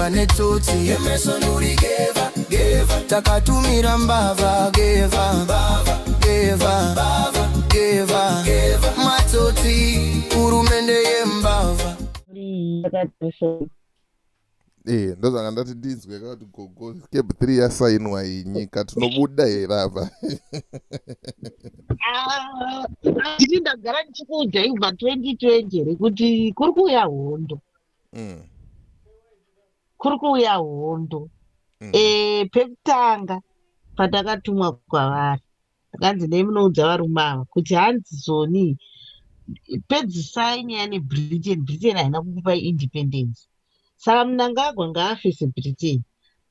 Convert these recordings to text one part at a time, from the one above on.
geva netsotsi Emerson uri geva takatumira mbava geva matsotsi hurumende yembava ndozvanga ndati ndinzwe kuti gogo Scape 3 yasainwa inyika tinobuda here apa. nditi ndagara ndichikuudza ibva 2020 rekuti kuri kuuya hondo pekutanga patakatumwa kwavari takanzi nemunoudza varume ava kuti hanzi zoni pedzisai nyaya nebritain haina kukupai independence. Saka Mnangagwa ngaafe seBritain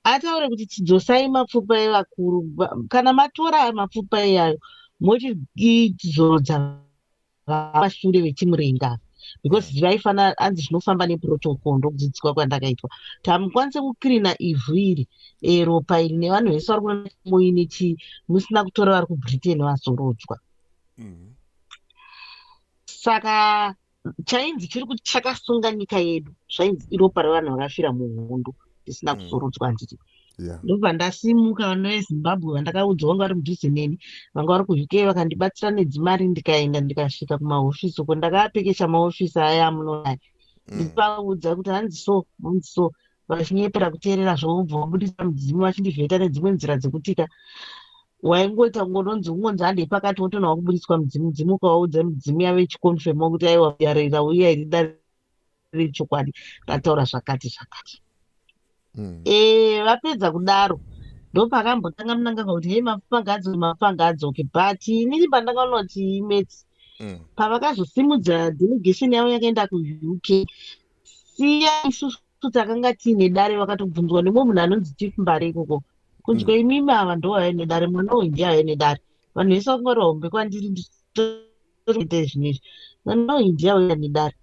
ataure kuti chidzosai mapfupa evakuru, kana matora mapfupa iyayo mochizorodza vashure vechimurenga because zvaifana anzi zvinofamba neprotocol ndokudzidziswa kwandakaitwa kuti hamukwanise kukirina ivhu iri ropa iri nevanhu vese vari kuona muine musina kutora vari kuBritain vazorodzwa. Saka chainzi chiri kuti chakasunga nyika yedu zvainzi iropa revanhu vakafira muhondo risina kuzorodzwa handiti. Ndobva ndasimuka vana veZimbabwe vandakaudzwa vanga vari mudhuze neni vanga vari kuUK vakandibatsira nedzimari ndikaenda ndikasvika kumahofisi uko ndakaapekesha mahofisi aya amunonaya ndipaudza kuti hanzi so vachinyepera kuteerera zvoubva wabudisa mudzimu vachindivheta nedzimwe nzira dzekutika waingoita ngononzi ungonzi handei pakati wotona wakubudiswa mudzimu ukawaudza mudzimu yavo ichikonfema kuti aiwa yarera uya iri dare rechokwadi rataura zvakati vapedza kudaro ndopakambotanga Mnangagwa kuti hei mapfupa ngaadzoke but inini pandakaona kuti imetse pavakazosimudza delegation yavo yakaenda kuUK siya isusu takanga tiine dare vakatobvunzwa nemwe munhu anonzi Chief Mbare ikoko kunzwa imimi ava ndo vaine dare mwana uyu ndiye avaine dare vanhu vese vakungorwa hombe kwandiri nditoite zvinezvi mwana uyu ndiye auya nedare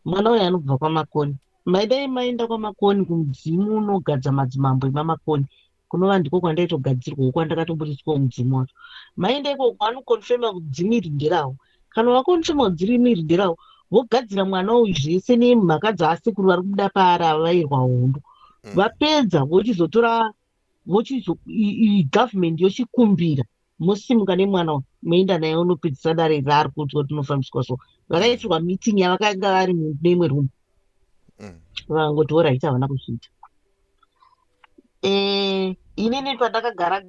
mwana uyu anobva kwaMakoni maidai maenda kwaMakoni kumudzimu unogadza madzimambo emaMakoni kunova ndiko kwandaitogadzirwawo kwandakatobudiswawo mudzimu wacho maenda ikoko anokonfema kuti dzimu iri nderavo kana vakonfema kuti dziri iri nderavo vogadzira mwana uyu zvese nemhaka dzaasekuru vari kubuda paari avairwa hondo vapedza vochizotora government yochikumbira mosimuka nemwana uyu moenda naye unopedzisa dare raari kuti tinofambiswa so vakaitirwa meeting yavakanga vari muimwe room vangoti orit havana kuzviita. Inini pandakagara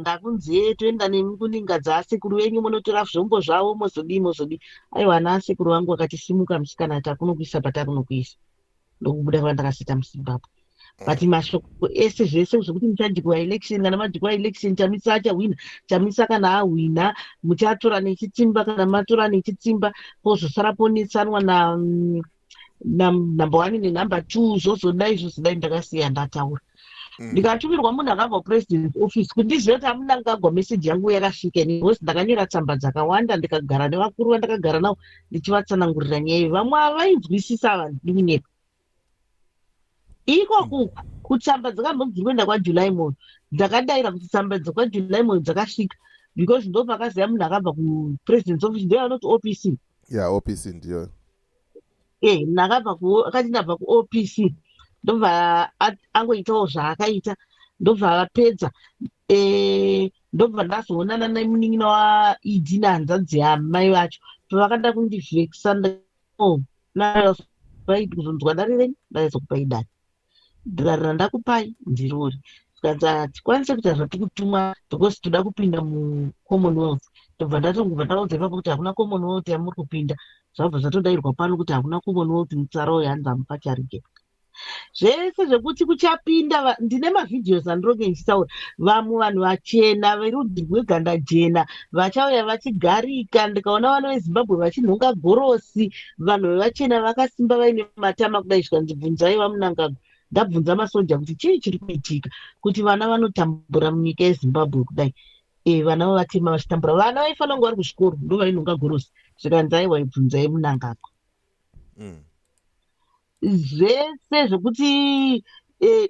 ndakunzi toenda nemi kuninga dzeasekuru venyu munotora zvombo zvavo mozodii aiwa ana asekuru vangu vakatisimuka musikana ati akunokuisa patakunokuisa ndokubuda kwandakasita muZimbabwe. But mashoko ese zvese zvokuti muchadhikwa election kana madhikwa election chamisa achahwina chamisa kana ahwina muchatora nechitsimba kana matora nechitsimba pozosara ponetsanwa na number 1 nenumber 2 zvozodai ndakasiya ndataura ndikatumirwa munhu akabva president office kundiziva kuti Mnangagwa meseji yangu yakasvika because ndakanyora tsamba dzakawanda ndikagara nevakuru vandakagara navo ndichivatsanangurira nyaya iyi vamwe havainzwisisa vandinepa ikoku kutsamba dzakambobviri kwaJuly moyo ndakadaira kuti tsamba dzakwaJuly moyo dzakasvika because ndopakaziva munhu akabva kupresident office ndiyo anoti OPC OPC ndiyo akati ndabva kuOPC ndobva angoitawo zvaakaita ndobva vapedza ndobva ndazoonana nemunin'ina waED nehanzvadzi yamai vacho pavakada kundivhekisa kuzonzwa dare renyu ndaizokupai dare randakupai ndirori tikanzi tikwanise kuita zvatikutumwa because toda kupinda muCommonwealth ndobva ndatongobva ndaudza ipapo kuti hakuna Commonwealth yamuri kupinda zvabva zvatodairwa pano kuti hakuna Commonwealth mutsara uyu hanzi hamupacharige zvese zvekuti kuchapinda ndine mavhidhios andiroge ndichitaura vamwe vanhu vachena verudzi rweganda jena vachauya vachigarika ndikaona vana veZimbabwe vachinhonga gorosi vanhu vevachena vakasimba vaine matama kudai zvikanzi bvunzai vaMnangagwa ndabvunza masoja kuti chii chiri kuitika kuti vana vanotambura munyika yeZimbabwe kudai vana vavatema vachitambura vana vaifanira kunge vari kuzvikoro ndo vainhonga gorosi zvikanzi aiwa ibvunzai Mnangagwa zvese zvekuti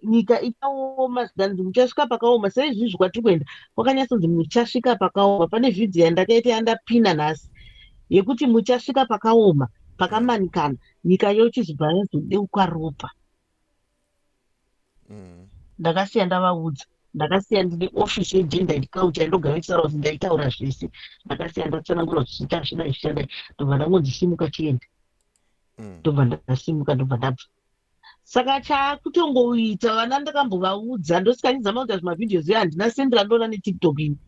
nyika ichaoma zvikanzi muchasvika pakaoma saizvizvi kwatiri kuenda kwakanyatsonzi muchasvika pakaoma. Pane vhidhiyo yandakaita yandapina nhasi yekuti muchasvika pakaoma pakamanikana nyika yochizobva yazodeuka ropa ndakasiya ndavaudza, ndakasiya ndine ofisi yegender and culture ndogarisara kuti ndaitaura zvese, ndakasiya ndatsanangura kuti zviita zvidai zvichadai, ndobva ndangonzisimuka chienda, ndobva ndasimuka ndobva ndabva. Saka chakutongoita vana ndakambovaudza ndosikanizama kuita zvimavhidhios iyo handina sendera ndoona netiktok ini,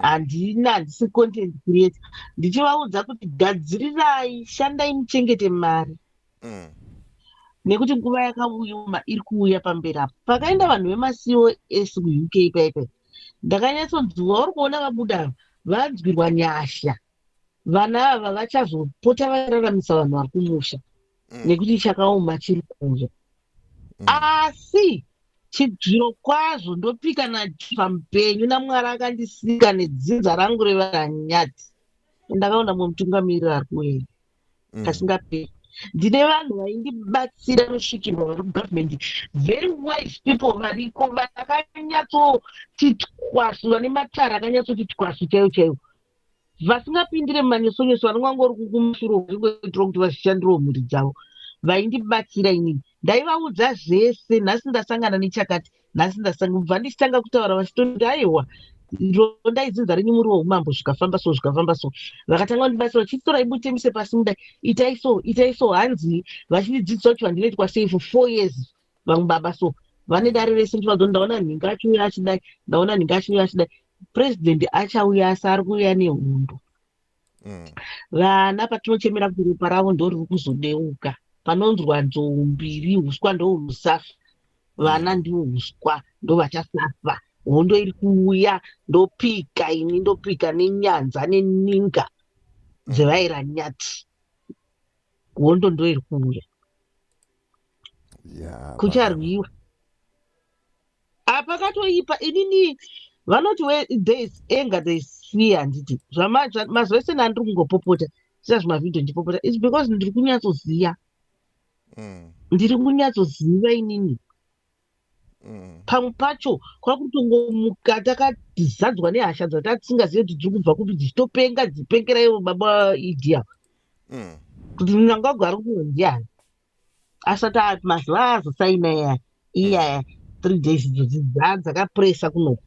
handisi content creator, ndichivaudza kuti gadzirirai, shandai muchengete mari, nekuti nguva yakauya iri kuuya pamberi apo. Pakaenda vanhu vemacos kuuk paipai, ndakanyatsonzwa uri kuona vabuda vanzwirwa nyasha, vana ava vachazopota vararamisa vanhu vari kumusha nekuti chakaoma chiri kuuya. Asi zviro kwazvo ndopika naJehovha mupenyu naMwari akandisika nedzinza rangu revaranyati, ndakaona mumwe mutungamiriri ari kuenda kasingaperi. Ndine vanhu vaindibatsira nosvikirwa vari kugavhmendi, very wise people variko vakanyatsoti twasu, vane matara akanyatsoti twasu chaiwo chaiwo, vasingapindire mumanyosonyoso, vanongangori kukumushure kuitira kuti vazvishandirawo mhuri dzavo, vaindibatsira inini. Ndaivaudza zvese, nhasi ndasangana nechakati, nhasi ndasangana, kubva ndichitanga kutaura vachitoti aiwa ndaizinza renyu muri woumambo zvikafamba so zvikafamba so, vakatanga kundibatsira chitorai butemise pasi mudai, itai so, hanzi vachindidzidzisa kuti vandinoitwa sei for 4 years vamwe baba so, vane dare rese ndivadzo, ndaona nhinga achiuya achidai, ndaona nhinga achiuya achidai, president achauya asi ari kuuya nehondo. Vana patinochemera kuti ropa ravo ndoriri kuzodeuka, panonzwa nzou mbiri, huswa ndohusafa, vana ndivo huswa ndovachasafa. Hondo iri kuuya, ndopika ini, ndopika nenyanza neninga dzevairanyati, hondo ndo iri kuuya, kucharwiwa apa katoipa. Inini vanoti there is anger, there is fear. Handiti mazuva ese ndandiri kungopopota sina zvimavhidhio ndipopota, its because ndiri kunyatsoziva, ndiri kunyatsoziva inini. Pamwe pacho kwakutongomuka takazadzwa nehasha dzatatisingazivi kuti dziri kubva kupi, dzichitopenga dzipengera ivo baba idi avo, kuti mnangagwa ari kuno ndiani asati ati mazuva azosaina iyaya 3 days idzo dzakapresa kunoko.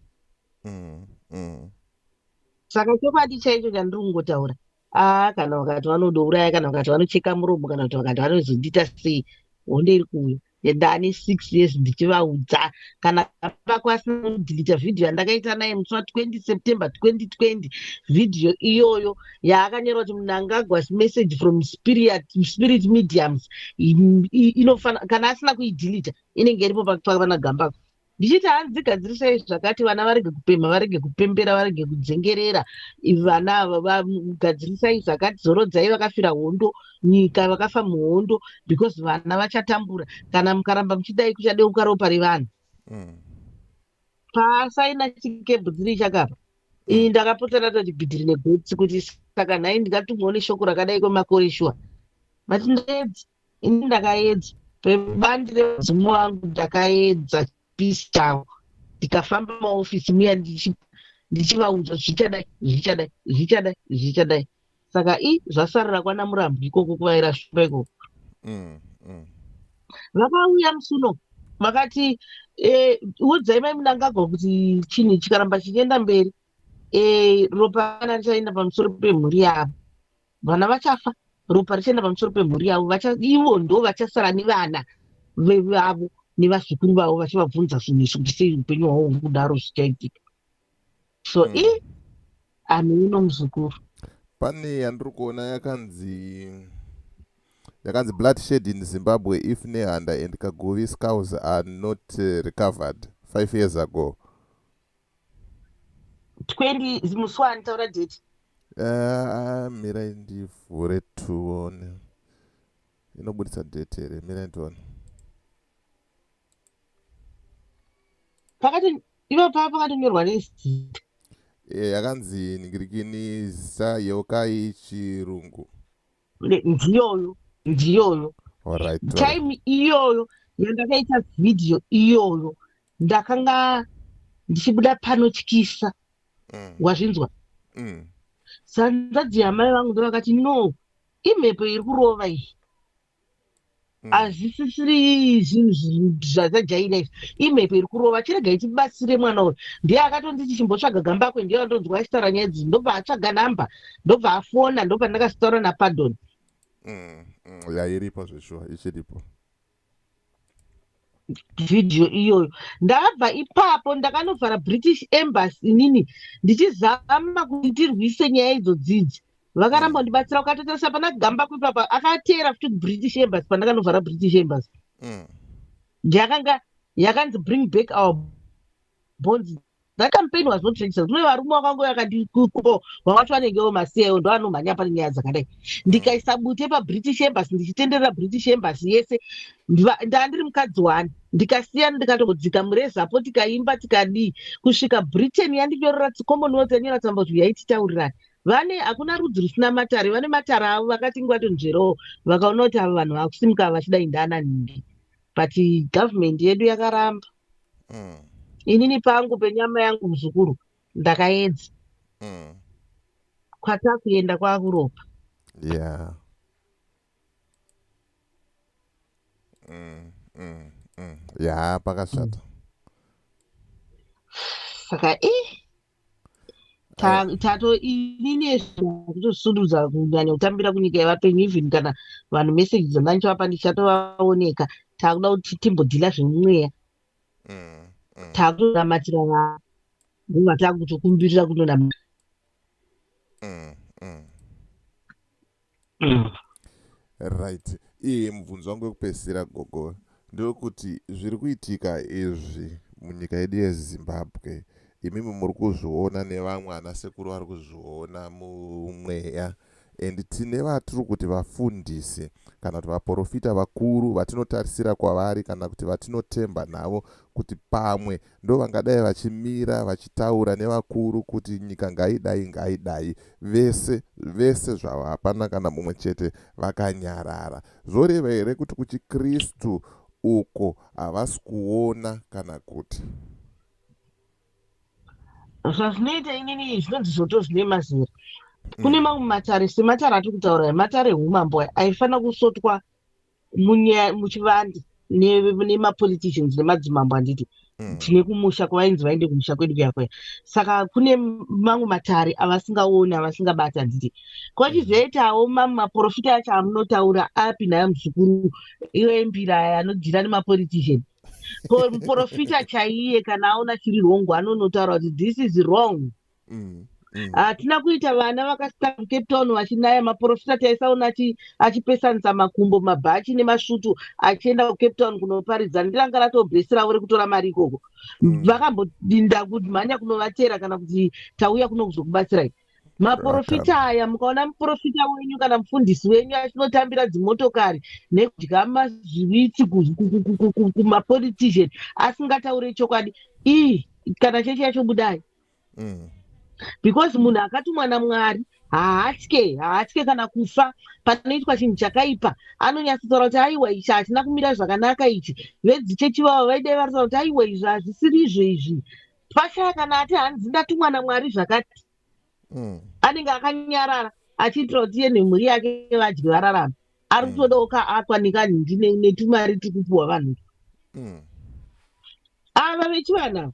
Saka chokwadi chaicho chandiri kungotaura, kana vakati vanodouraya, kana vakati vanocheka muromo, kana kuti vakati vanozondiita sei, hondo iri kuuya. Ndane 6 years ndichivaudza, kana pako asina kudhilita vhidhio yandakaita naye musi wa20 September 2020, vhidhio iyoyo yaakanyora kuti Mnangagwa message from spirit mediums inofana, kana asina kuidhilita inenge iripo pana gambako. Ndichiti hanzigadzirisai zvakati vana varege kupemha, varege kupembera, varege kudzengerera, vana ava vagadzirisai zvakati, zorodzai vakafira hondo, nyika vakafa muhondo, because vana vachatambura. Kana mukaramba muchidai kuchadeuka ropa revanhu. Pasaina chikebhu dziri chakapa, ini ndakapota ndatoti bhidhiri negotsi kuti saka nhai ndingatumwawo neshoko rakadai kwemakore shuwa, mati ndaedza, ini ndakaedza pebandi remudzimu wangu, ndakaedza pisi chavo, ndikafamba maofisi muya ndichivaudza zvichadai. Saka zvasarira kwana Murambo ikoko kuvaira shumba ikoko. Vakauya musuno vakati udzai mai Mnangagwa kuti chinhu chikaramba chichienda mberi, ropa vana richaenda pamusoro pemhuri yavo, vana vachafa, ropa richaenda pamusoro pemhuri yavo, ivo ndo vachasara nevana vavo nevazukuru vavo vachivabvunza zvinhu izvi kuti sei upenyu hwavo huri kudaro zvichaitika. So anhu uno muzukuru pane yandiri kuona yakanzi bloodshed in Zimbabwe if Nehanda and Kaguvi's cows are not recovered 5 years ago. 20 muswani taura date. Mirai ndivhure tuone. Inobudisa date here, mirai ndione. Pakati ivo pakatonyorwa nezita. Yakanzi ningirikini zisa yokai chirungu. Ndiyoyo. Alright. Time iyoyo yandakaita video iyoyo ndakanga ndichibuda panotyisa. Wazvinzwa? Sanzadzi yamai vangu ndovakati no, imhepo iri kurova iyi. hazvisisiri zvinhu zvajaira izvi. Imhepo iri kurova, chirega ichibatsire mwana uyu. Ndiye akatonditi chimbotsvaga gamba kwe, ndiye andonzwa achitaura nyaya idzi, ndobva atsvaga namba, ndobva afona, ndobva ndakasitaura naPardon. Iripo zveshuwa, ichiripo Vhidhiyo iyoyo. Ndabva ipapo ndakanovhara British Embassy inini ndichizama kuti ndirwise nyaya idzodzidzi. Vakaramba kundibatsira, ukatotarisa pana gamba kwipapa akateera futi British Embassy pandakanovhara British Embassy. Yakanga yakanzi bring back our bonds. That campaign was not registered. Kune varume vakangoya vakandikuko vavati vanenge vomasiyayo ndo vanomhanya pane nyaya dzakadai. Ndikaisa bute paBritish Embassy ndichitenderera British Embassy yese. Ndandiri mukadzi wani ndikasiyana ndikatogodzika murezapo tikaimba tikadii kusvika Britain yandinyorera Commonwealth yanyoratsa kuti yaititaurirani. Vane hakuna rudzi rusina matare, vane matare avo vakati ngwatonzverowo vakaona kuti ava vanhu vakusimuka vachidai ndana ningi. But government yedu yakaramba. Inini pangu penyama yangu muzukuru ndakaedza. Kwatakuenda kwakuropa. Yeah. Yeah, pakashata. Saka tato inini kutosududza kunyanya kutambira kunyika yevapenyu, even kana vanhu meseji dzandanichivapa ndichatovaoneka. Takuda kuti timbodhila zvemumweya. Takutonamatira vanhu nguva takutokumbirira kunonamata. Right. Mubvunzo wangu wekupedzisira gogo ndokuti zviri kuitika izvi munyika yedu yeZimbabwe, imimi muri kuzviona nevamwe anasekuru vari kuzviona mumweya, and tine vatiri kuti vafundisi kana kuti vaprofita vakuru vatinotarisira kwavari kana kuti vatinotemba navo kuti pamwe ndo vangadai vachimira vachitaura nevakuru kuti nyika ngaidai vese zvavo, hapana kana mumwe chete vakanyarara. Zvoreva here kuti kuchiKristu uko havasi kuona kana kuti zvazvinoita inini zvinonzi zvoto zvine mazera. Kune mamwe matare sematare atiri kutaura, matare ehumambo aifanira kusotwa muchivande nemapoliticians nemadzimambo anditi tine kumusha kwavainzi vaende kumusha kwedu kuyakwaya. Saka kune mamwe matare avasingaoni avasingabata anditi. Kwachizoitawo mamwe maprofita acho amunotaura api naye muzukuru iwe mbira aya anodhira nemapolitician. Muprofita chaiye kana aona chiri wrong anonotaura kuti this is wrong. Hatina kuita vana vakasika Cape Town vachinaya maprofita taisaona achipesanisa makumbo mabhachi nemasvutu achienda kuCape Town kunoparidza. Ndiranga ratobhesera uri kutora mari ikoko. Vakambodinda kumhanya kunovatera kana kuti tauya kuno kuzokubatsirai. Maprofita aya mukaona muprofita wenyu kana mufundisi wenyu achinotambira dzimotokari nekudya mazvivitsi kumapolitician asingataure chokwadi, kana chechi yacho budai. Because munhu akatumwa naMwari haatye kana kufa panoitwa chinhu chakaipa. Anonyatsotaura kuti aiwa ichi hatina kumira zvakanaka ichi. Vedzichechi vavo vaidai varitaura kuti aiwa izvi hazvisiri izvi. Pashaya kana ati hanzi ndatumwa naMwari zvakati. Anenge akanyarara achiitira kuti iye nemhuri yake vadyi vararama. Ari kutodawo akwanika nhindi netumari tikupuwa vanhu. Ava vechivana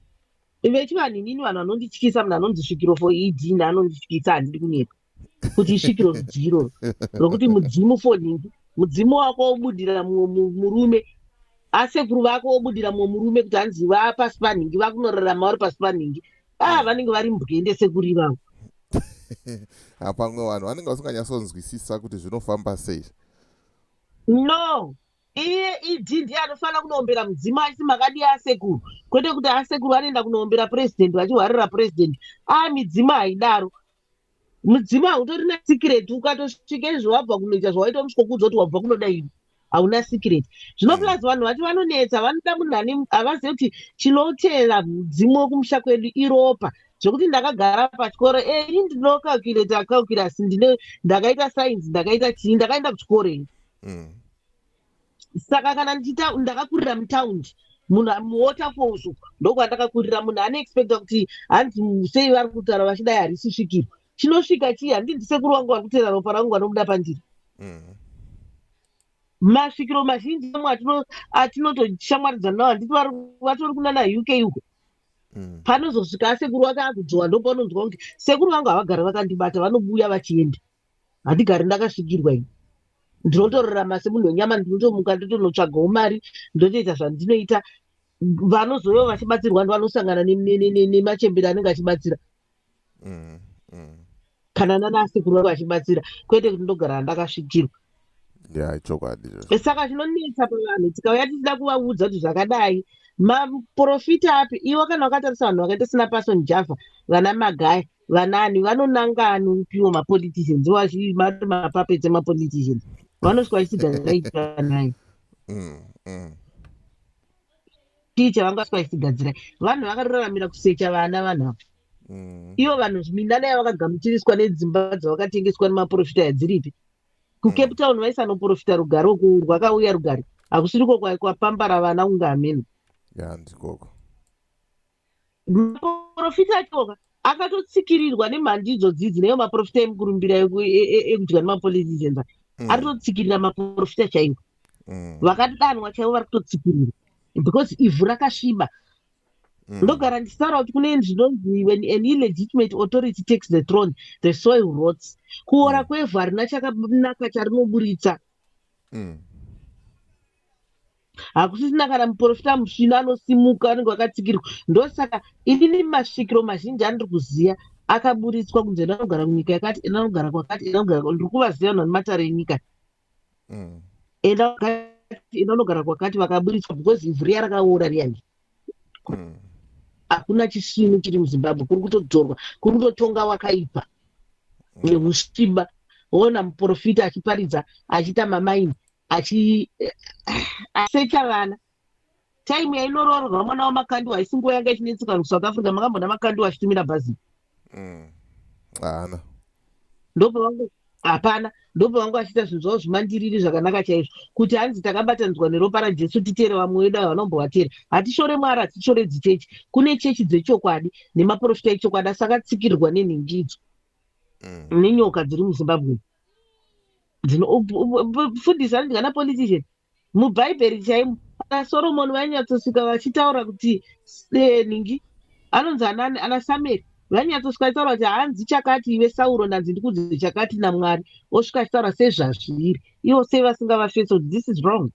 inini vanhu vanondityisa, munhu anonzi Svikiro for idini anondityisa, handidi kunyepa kuti isvikiro ziro rokuti mudzimu for ningi, mudzimu wako wobudira murume, asekuru vako wobudira murume kuti hanzi vapasi panhingi vakunorarama vari pasi panhingi. Vanenge vari mbwende sekuru ivavo. Pamwe vanhu vanenge vasinganyatsonzwisisa kuti zvinofamba sei. No, iye idhindi anofanira kunombera mudzimu achiti makadi asekuru, kwete kuti asekuru anoenda kunombera purezidendi vachihwarira purezidendi. Midzimu haidaro. Mudzimu hautori nesikireti, ukatosvike zvawabva kunoita zvawaita musikokuudza kuti wabva kunoda ivi hauna sikireti. Zvinoplazi vanhu vati vanonetsa, vanoda munhu havazivi kuti chinotera mudzimu wekumusha kwedu iropa. Zvokuti ndakagara pachikoro ini ndinokalkuleta calculus, ndakaita sainzi, ndakaita chii, ndakaenda kuchikoro ini. Saka kana ndakakurira mutaundi muwaterfalls ndokwandakakurira, munhu anoexpecta kuti hanzi sei vari kutaura vachidai harisi svikiro. Chinosvika chii, handii ndisekuru wangu vari kutera ropa rangu vanobuda pandiri. masvikiro mazhinji amwe atinotoshamwaridzana nawo handiti vatori kunana UK uko. Panozosvika asekuru vake akudzowa ndo paunonzwa kuti sekuru vangu havagari vakandibata, vanobuya vachienda. Handigari ndakasvikirwa ini, ndinotorarama semunhu wenyama, ndinotomuka ndotonotsvagawo mari, ndotoita zvandinoita. Vanozovewo vachibatsirwa ndovanosangana nemachembere anenge achibatsira kana nanasekuru vangu vachibatsira, kwete kuti ndogara ndakasvikirwa. chokwadi. Saka zvinonetsa pavanhu tikauya tichida kuvaudza kuti zvakadai maprofita api. Ivo kana wakatarisa vanhu vakaita sina Passon Java, vana Magaya, vanani vanonanga anopiwo mapoliticians, vari mapapetse mapoliticians, vanosvika vachisigadzira nayo chii chavangasvika vachisigadzira. Vanhu vakatoraramira kusecha vana vanhu ava. Ivo vanhu minana yavakagamuchiriswa nedzimba dzavakatengeswa nemaprofita yadziripi. KuCape Town vaisanoprofita rugare uku rwakauya rugare, hakusiriko kwapambara vana kunge ameno. Ndikoko maprofita achoka akatotsikirirwa nemhandi idzodzi neyo maprofita emukurumbira ekudya nemapoliticians atotsikirira maprofita chaivo, vakatidanwa chaivo vari kutotsikirira because ivhu rakasviba. Ndogara ndichitaura kuti kune zvinonzi when an illegitimate authority takes the throne the soil rots. Kuora kwevhu harina chakanaka charinoburitsa. Hakusisina kana muprofita musvina anosimuka anenge akatsikirwa. Ndosaka inini masvikiro mazhinji andiri kuziya akaburitswa kunze anogara munyika yakati, anogara kwakati, ndiri kuvaziva vanhu nematare enyika, anogara kwakati vakaburitswa because ivhu riya rakaora riyani. Hakuna chisvinu chiri muZimbabwe, kuri kutodzorwa, kuri kutotonga wakaipa neusviba. Ona muprofita achiparidza, achiita mamaini, achisecha vana. Taimu yainoroorwa mwana wamakandiwa isinguva yanga ichinetseka kuSouth Africa, makambona makandiwa achitumira bhazi? Hapana. Hapana. Ndopavanga achiita zvinhu zvavo zvimandiriri zvakanaka chaizvo, kuti hanzi takabatanidzwa neropa raJesu titere vamwe vedu vanombovatera. Hatishore Mwari, hatishore dzichechi. Kune chechi dzechokwadi nemaprofita echokwadi, asi akatsikirirwa nenhingi idzo nenyoka dziri muZimbabwe. Fundisa ndingana politician mubhaibheri chaimo. Soromoni vainyatsosvika vachitaura kuti ningi anonzi ana Samueri, vainyatsosvika vachitaura kuti hanzi chakati iwe Sauro, ndanzi ndikudze chakati naMwari, osvika achitaura sezvazviri, ivo sei vasingavafesi kuti this is wrong.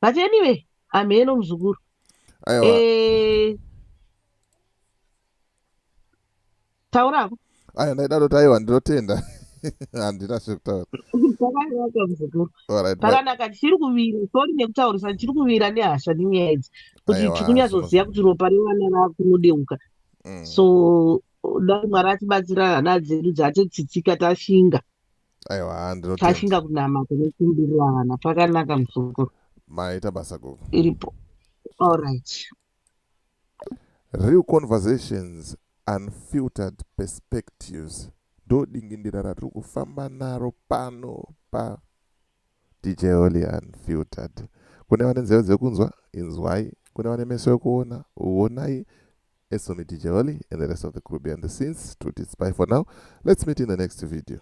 But anyway, ameno muzukuru. Taurako ndaida kuti aiwa ndinotenda. Handina zvekutaura. Zvakanaka muzukuru. Zvakanaka, tichiri kuvira, sori nekutaurisa, tichiri kuvira nehasha nenyaya idzi, kuti tichikunyazoziva kuti ropa revana rava kunodeuka. So dai Mwari atibatsira hana dzedu dzatotsitsika, tashinga. Tashinga kunamata nekukumbirira vana. Pakanaka muzukuru. Maita basa guru. Iripo. All right. Real conversations, unfiltered perspectives. Ndodingindira ratiri kufamba naro pano pa DJ Holly Unfiltered. Kune vane nzeve dzekunzwa, inzwai. Kune vane meso ekuona, uonai. It's only DJ Holly and the rest of the crew behind the scenes. Truth is bye for now. Let's meet in the next video.